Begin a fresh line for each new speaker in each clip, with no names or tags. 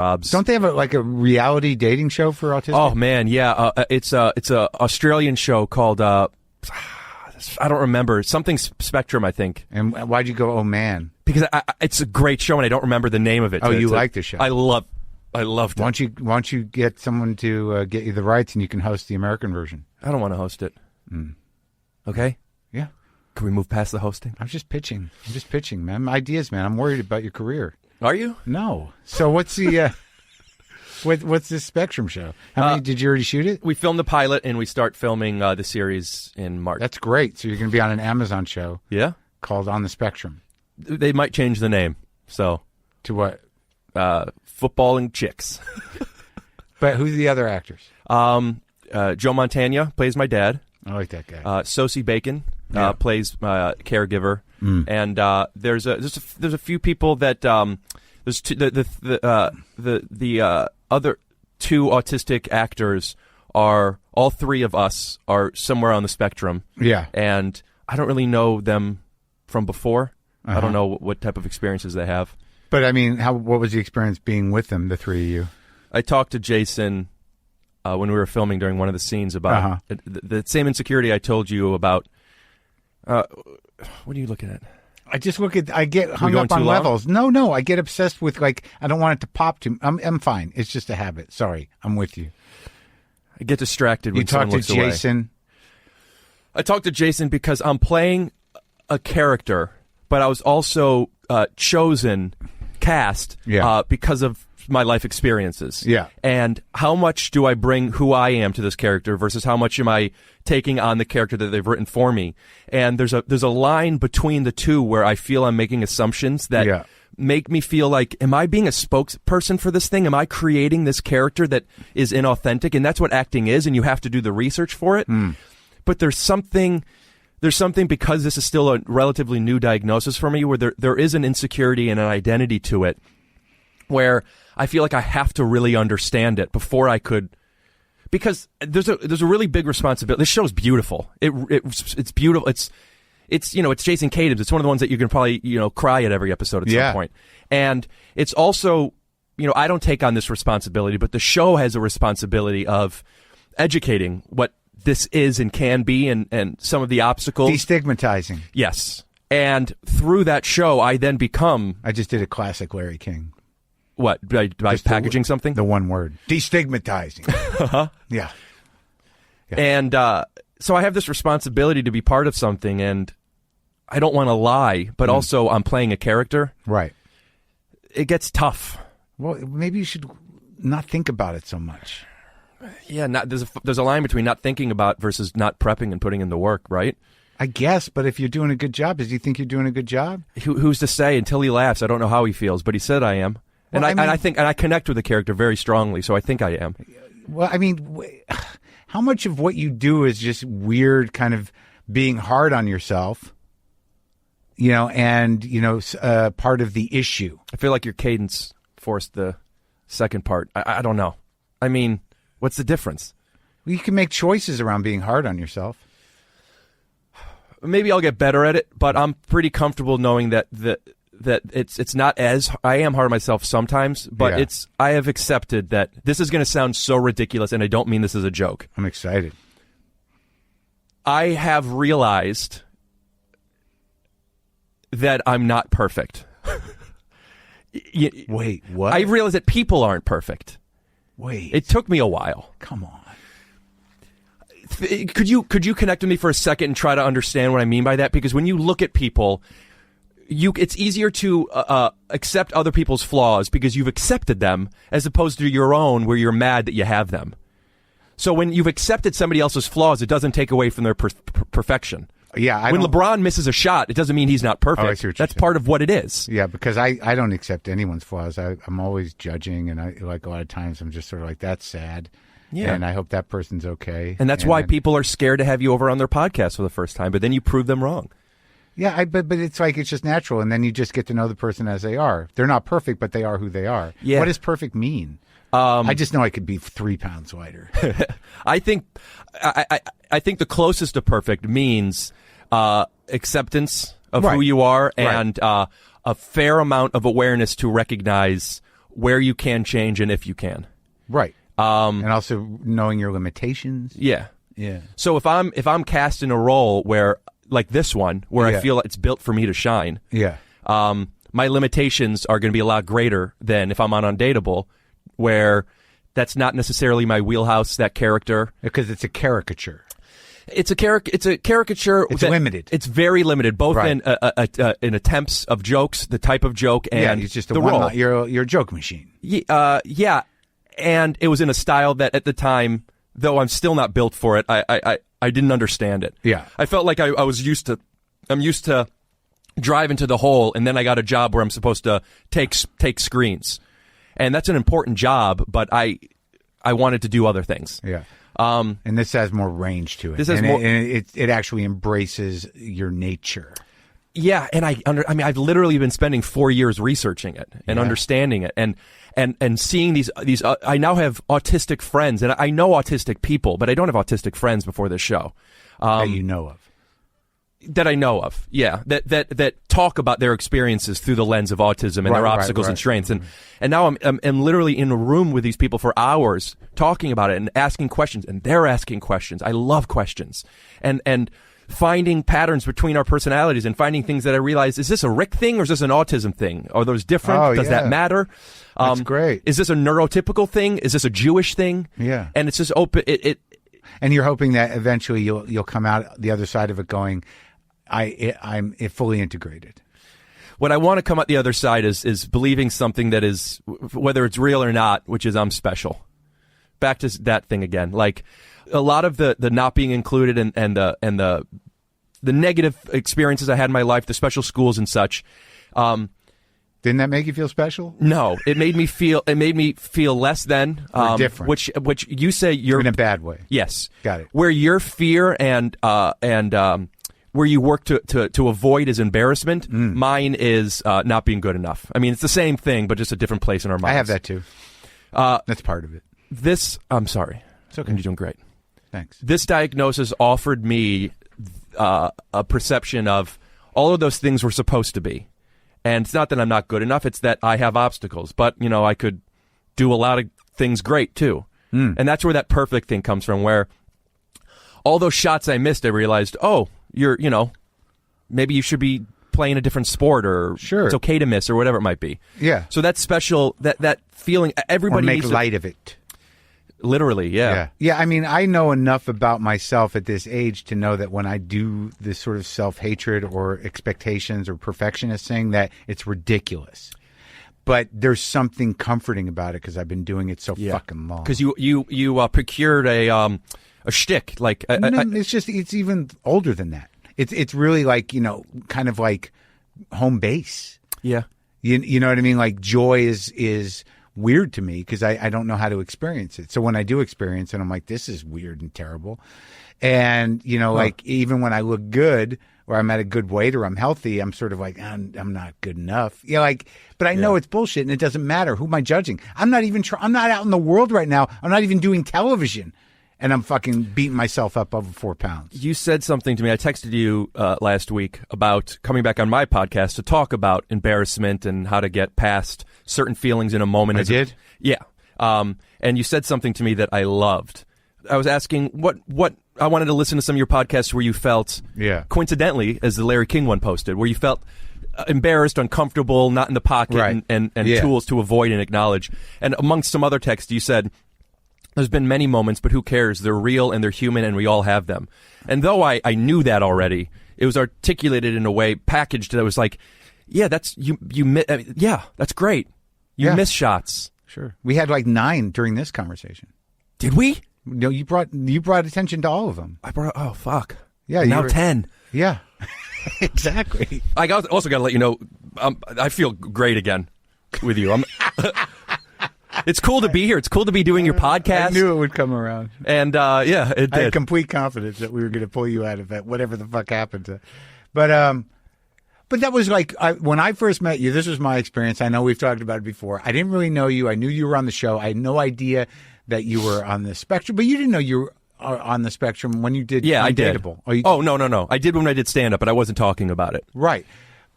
jobs.
Don't they have a reality dating show for autistic?
Oh man, yeah. It's a Australian show called I don't remember, something Spectrum, I think.
And why'd you go? Oh man,
because it's a great show and I don't remember the name of it.
Oh, you like the show?
I loved it.
Why don't you get someone to get you the rights and you can host the American version?
I don't want to host it. Okay.
Yeah.
Can we move past the hosting?
I'm just pitching, man. Ideas, man. I'm worried about your career.
Are you?
No. So what's the what's this Spectrum show? How many did you already shoot it?
We filmed the pilot and we start filming the series in March.
That's great. So you're going to be on an Amazon show.
Yeah.
Called On the Spectrum.
They might change the name. So
to what?
Footballing Chicks.
But who's the other actors?
Joe Montana plays my dad.
I like that guy.
Sosie Bacon plays caregiver, and there's a few people that there's the other two autistic actors are all three of us are somewhere on the spectrum.
Yeah,
and I don't really know them from before. I don't know what type of experiences they have.
But I mean, what was the experience being with them, the three of you? I
talked to Jason. When we were filming during one of the scenes about the same insecurity I told you about. What are you looking at?
I get hung up on levels. No, I get obsessed with I don't want it to pop to me. I'm fine. It's just a habit. Sorry, I'm with you.
I get distracted when someone looks away.
You talked to Jason?
I talked to Jason because I'm playing a character, but I was also cast because of my life experiences.
Yeah.
And how much do I bring who I am to this character versus how much am I taking on the character that they've written for me? And there's a line between the two where I feel I'm making assumptions that make me feel like, am I being a spokesperson for this thing? Am I creating this character that is inauthentic? And that's what acting is, and you have to do the research for it. But there's something because this is still a relatively new diagnosis for me where there is an insecurity and an identity to it where I feel like I have to really understand it before I could, because there's a really big responsibility. This show's beautiful. It's beautiful. It's Jason Katims. It's one of the ones that you can probably cry at every episode at some point. And it's also I don't take on this responsibility, but the show has a responsibility of educating what this is and can be, and some of the obstacles.
Destigmatizing.
Yes. And through that show, I then become.
I just did a classic Larry King.
What? By packaging something?
The one word. Destigmatizing. Yeah.
And so I have this responsibility to be part of something, and I don't want to lie, but also I'm playing a character.
Right.
It gets tough.
Well, maybe you should not think about it so much.
Yeah, there's a line between not thinking about versus not prepping and putting in the work, right?
I guess, but if you're doing a good job, does he think you're doing a good job?
Who's to say? Until he laughs, I don't know how he feels, but he said I am. Well, and I think I connect with the character very strongly, so I think I am.
Well, I mean, how much of what you do is just weird, kind of being hard on yourself, and part of the issue?
I feel like your cadence forced the second part. I don't know. I mean, what's the difference?
Well, you can make choices around being hard on yourself.
Maybe I'll get better at it, but I'm pretty comfortable knowing that it's not as I am hard on myself sometimes, but I have accepted that this is going to sound so ridiculous, and I don't mean this as a joke.
I'm excited.
I have realized that I'm not perfect.
Wait, what?
I realized that people aren't perfect.
Wait.
It took me a while.
Come on.
Could you connect with me for a second and try to understand what I mean by that? Because when you look at people, it's easier to accept other people's flaws because you've accepted them as opposed to your own where you're mad that you have them. So when you've accepted somebody else's flaws, it doesn't take away from their perfection.
Yeah,
when LeBron misses a shot, it doesn't mean he's not perfect.
Oh, I see what
That's
you're
part of what it is.
Yeah, because I don't accept anyone's flaws. I'm always judging, and a lot of times I'm just sort of like, that's sad. Yeah. And I hope that person's okay.
And that's why people are scared to have you over on their podcast for the first time, but then you prove them wrong.
Yeah, but it's like it's just natural, and then you just get to know the person as they are. They're not perfect, but they are who they are.
Yeah.
What does perfect mean? I just know I could be 3 pounds lighter.
I think the closest to perfect means acceptance of who you are and a fair amount of awareness to recognize where you can change and if you can.
Right. And also knowing your limitations.
Yeah.
Yeah.
So if I'm cast in a role where, like this one, where I feel it's built for me to shine.
Yeah.
My limitations are going to be a lot greater than if I'm on Undateable, where that's not necessarily my wheelhouse, that character.
Because it's a caricature.
It's a caricature.
It's limited.
It's very limited, both in attempts of jokes, the type of joke, and
it's just
the role.
You're a joke machine.
Yeah, and it was in a style that at the time, though I'm still not built for it, I didn't understand it.
Yeah,
I felt like I'm used to drive into the hole, and then I got a job where I'm supposed to take screens, and that's an important job, but I wanted to do other things.
Yeah. And this has more range to it.
This has more,
and it actually embraces your nature.
Yeah, and I've literally been spending 4 years researching it and understanding it, and seeing these. I now have autistic friends, and I know autistic people, but I don't have autistic friends before this show.
That you know of.
That I know of, yeah. That talk about their experiences through the lens of autism and their obstacles and strengths, and now I'm literally in a room with these people for hours talking about it and asking questions, and they're asking questions. I love questions, and finding patterns between our personalities and finding things that I realize, is this a Rick thing or is this an autism thing? Are those different? Does that matter?
That's great.
Is this a neurotypical thing? Is this a Jewish thing?
Yeah,
and it's just open.
And you're hoping that eventually you'll come out the other side of it going, I'm fully integrated.
What I want to come out the other side is believing something that is, whether it's real or not, which is I'm special. Back to that thing again. Like a lot of the not being included and the negative experiences I had in my life, the special schools and such.
Didn't that make you feel special?
No, it made me feel less than
different.
Which you say you're
in a bad way.
Yes,
got it.
Where your fear and where you work to avoid is embarrassment. Mine is not being good enough. I mean, it's the same thing, but just a different place in our minds.
I have that too. That's part of it.
I'm sorry.
It's okay.
You're doing great.
Thanks.
This diagnosis offered me a perception of all of those things were supposed to be. And it's not that I'm not good enough, it's that I have obstacles. But, I could do a lot of things great, too. And that's where that perfect thing comes from, where all those shots I missed, I realized, maybe you should be playing a different sport, or it's okay to miss, or whatever it might be.
Yeah.
So that's special, that feeling, everybody
or
needs
make light of it.
Literally, yeah.
Yeah, I mean, I know enough about myself at this age to know that when I do this sort of self-hatred or expectations or perfectionist thing, that it's ridiculous. But there's something comforting about it because I've been doing it so fucking long.
Because you procured a shtick. Like,
it's even older than that. It's really like, kind of like home base.
Yeah.
You know what I mean? Like joy is weird to me because I don't know how to experience it. So when I do experience it, I'm like, this is weird and terrible. And, like even when I look good or I'm at a good weight or I'm healthy, I'm sort of like, I'm not good enough. But I know it's bullshit and it doesn't matter. Who am I judging? I'm not even I'm not out in the world right now. I'm not even doing television. And I'm fucking beating myself up over 4 pounds.
You said something to me. I texted you last week about coming back on my podcast to talk about embarrassment and how to get past certain feelings in a moment.
I did?
Yeah. And you said something to me that I loved. I was asking what I wanted to listen to some of your podcasts where you felt, coincidentally, as the Larry King one posted, where you felt embarrassed, uncomfortable, not in the pocket, and tools to avoid and acknowledge. And amongst some other texts, you said, there's been many moments, but who cares? They're real and they're human, and we all have them. And though I knew that already, it was articulated in a way, packaged, that I was like, yeah, that's that's great. You miss shots.
Sure. We had like 9 during this conversation.
Did we?
No, you brought attention to all of them.
I brought. Oh fuck.
Yeah.
Now 10.
Yeah. Exactly.
I also got to let you know, I feel great again with you. It's cool to be here. It's cool to be doing your podcast.
I knew it would come around.
And, it did.
I had complete confidence that we were going to pull you out of that, whatever the fuck happened. But that was like, when I first met you, this was my experience. I know we've talked about it before. I didn't really know you. I knew you were on the show. I had no idea that you were on the spectrum. But you didn't know you were on the spectrum when you did Undateable.
I did. No. I did when I did stand-up, but I wasn't talking about it.
Right.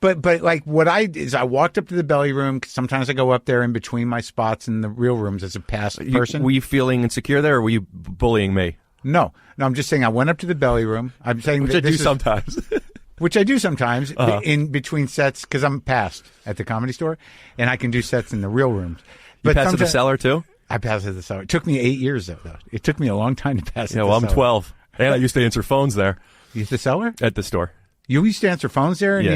But like what I did is I walked up to the belly room. Sometimes I go up there in between my spots in the real rooms as a past person.
Were you feeling insecure there, or were you bullying me?
No, I'm just saying I went up to the belly room. I'm saying
Which I do sometimes.
Which I do sometimes in between sets because I'm passed at the Comedy Store, and I can do sets in the real rooms.
But pass at the cellar too?
I passed at the cellar. It took me 8 years though. It took me a long time to pass.
Yeah, well, I'm 12, and I used to answer phones there.
You at the cellar?
At the store.
You used to answer phones there, and
Yeah.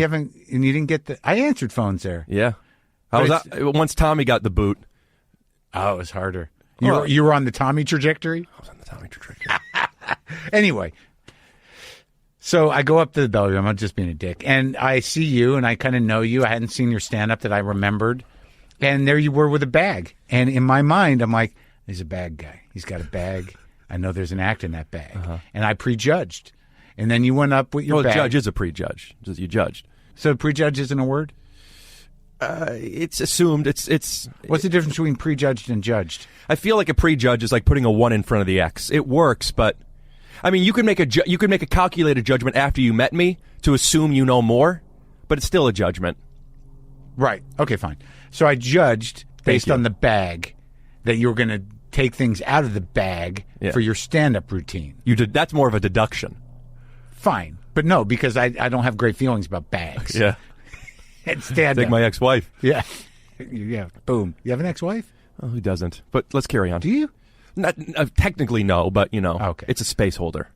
you didn't get the. I answered phones there.
Yeah, once Tommy got the boot.
Oh, it was harder. You were on the Tommy trajectory?
I was on the Tommy trajectory.
Anyway, so I go up to the belly room. I'm just being a dick. And I see you, and I kind of know you. I hadn't seen your stand-up that I remembered. And there you were with a bag. And in my mind, I'm like, he's a bag guy. He's got a bag. I know there's an act in that bag. And I prejudged. And then you went up with your bag.
Judge is a prejudge. You judged.
So prejudge isn't a word?
It's assumed. It's.
What's the difference between prejudged and judged?
I feel like a prejudge is like putting a 1 in front of the X. It works, but I mean, you could make a calculated judgment after you met me to assume you know more, but it's still a judgment. Right.
Okay, fine. So I judged based on the bag that you were going to take things out of the bag for your stand-up routine.
You did. That's more of a deduction.
Fine, but no, because I don't have great feelings about bags.
Yeah.
And stand-up.
Take my ex-wife.
Yeah. Yeah. Boom. You have an ex-wife?
Oh, who doesn't? But let's carry on.
Do you?
Not technically, no, but it's a space holder.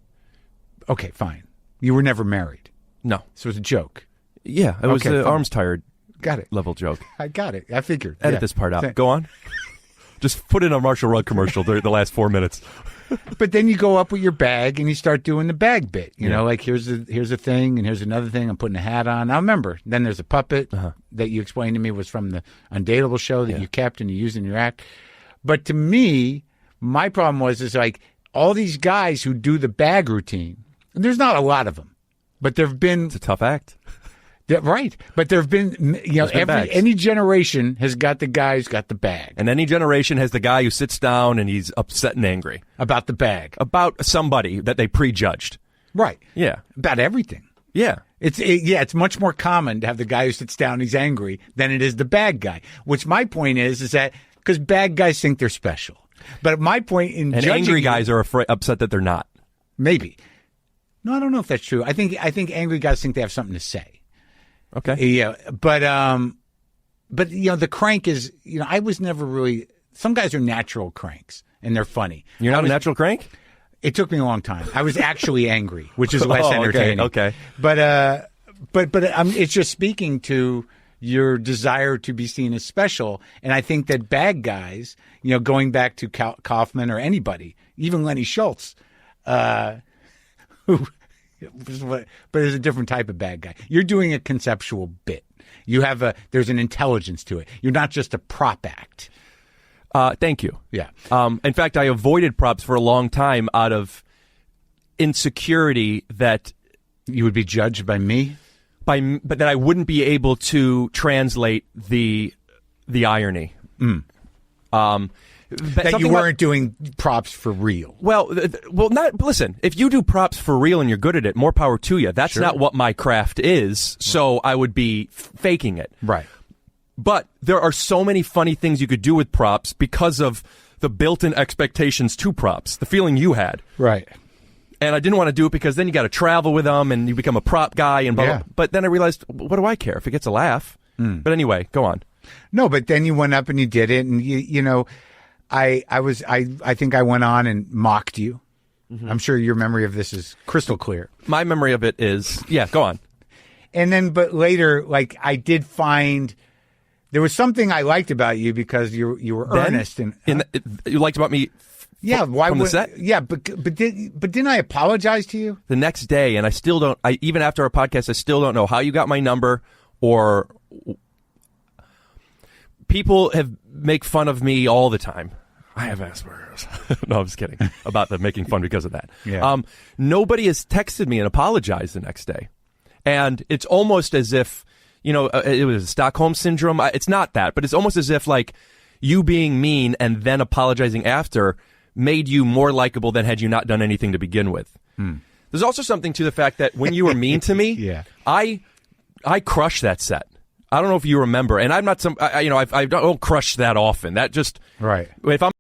Okay, fine. You were never married.
No.
So it was a joke.
Yeah, it was an arms tired.
Got it.
Level joke.
I got it. I figured.
Edit this part out. Go on. Just put in a Marshall Rugg commercial the last 4 minutes.
But then you go up with your bag and you start doing the bag bit. You know, like here's a thing and here's another thing. I'm putting a hat on. Now remember, then there's a puppet that you explained to me was from the Undateable show that you kept and you used in your act. But to me, my problem is like all these guys who do the bag routine, and there's not a lot of them, but there have been.
It's a tough act.
Right. But there have been, any generation has got the guy who's got the bag.
And any generation has the guy who sits down and he's upset and angry.
About the bag.
About somebody that they prejudged.
Right.
Yeah.
About everything.
Yeah.
It's much more common to have the guy who sits down and he's angry than it is the bag guy. Which my point is that, because bag guys think they're special. But my point in
and
judging
angry guys are upset that they're not.
Maybe. No, I don't know if that's true. I think angry guys think they have something to say.
Okay.
Yeah, but the crank is, I was never really. Some guys are natural cranks and they're funny.
You're not a natural crank?
It took me a long time. I was actually angry, which is less entertaining.
Okay.
But it's just speaking to your desire to be seen as special, and I think that bag guys, going back to Kaufman or anybody, even Lenny Schultz, who. But there's a different type of bad guy. You're doing a conceptual bit. There's an intelligence to it. You're not just a prop act.
Thank you.
Yeah.
In fact, I avoided props for a long time out of insecurity that
you would be judged by me,
but that I wouldn't be able to translate the irony.
That you weren't doing props for real.
Well, listen, if you do props for real and you're good at it, more power to you. That's not what my craft is, so I would be faking it.
Right.
But there are so many funny things you could do with props because of the built-in expectations to props, the feeling you had.
Right.
And I didn't want to do it because then you got to travel with them and you become a prop guy and blah, blah. But then I realized, what do I care if it gets a laugh? But anyway, go on.
No, but then you went up and you did it, and I think I went on and mocked you. Mm-hmm. I'm sure your memory of this is crystal clear.
My memory of it is, go on.
And then, but later, like I did find there was something I liked about you because you were earnest and
you liked about me.
Yeah, why
from the set?
Yeah, but didn't I apologize to you
the next day? And I still don't. Even after our podcast, I still don't know how you got my number or. People make fun of me all the time. I have Asperger's. No, I'm just kidding about the making fun because of that.
Yeah.
Nobody has texted me and apologized the next day. And it's almost as if, it was Stockholm Syndrome. It's not that, but it's almost as if like you being mean and then apologizing after made you more likable than had you not done anything to begin with. There's also something to the fact that when you were mean to me, I I crushed that set. I don't know if you remember, and I'm not I don't crush that often. That just
right.
If I'm